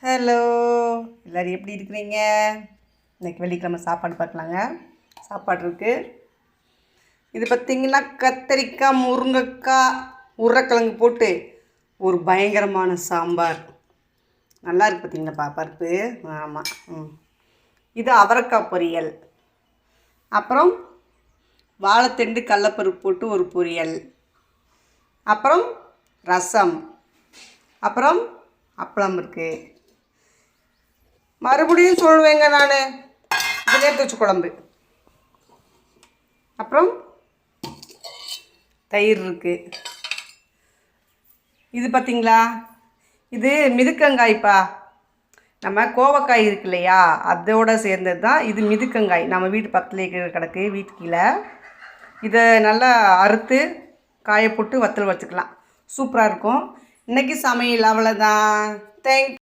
Hello, எல்லோரும் எப்படி இருக்கிறீங்க? இன்றைக்கி வெள்ளிக்கிழமை சாப்பாடு பார்க்கலாங்க. சாப்பாடு இருக்குது. இது பார்த்திங்கன்னா கத்திரிக்காய், முருங்கைக்காய், உருளைக்கிழங்கு போட்டு ஒரு பயங்கரமான சாம்பார். நல்லா இருக்குது பார்த்திங்களாப்பா பருப்பு. ஆமாம். இது அவரைக்காய் பொரியல். அப்புறம் வாழைத்தண்டு கடலப்பருப்பு போட்டு ஒரு பொரியல். அப்புறம் ரசம். அப்புறம் அப்பளம் இருக்குது. மறுபடியும் சொல்லுவேங்க நான். இது நேற்று வச்ச குழம்பு. அப்புறம் தயிர் இருக்குது. இது பார்த்திங்களா, இது மிதுக்கங்காய்ப்பா. நம்ம கோவக்காய் இருக்கு இல்லையா, அதோடு சேர்ந்தது தான் இது. மிதுக்கங்காய் நம்ம வீட்டு பக்கத்துலேயே கிடக்கு, வீட்டு கீழே. இதை நல்லா அறுத்து காய போட்டு வத்தல் வச்சுக்கலாம். சூப்பராக இருக்கும். இன்றைக்கி சமையல் அவ்வளோதான். தேங்க்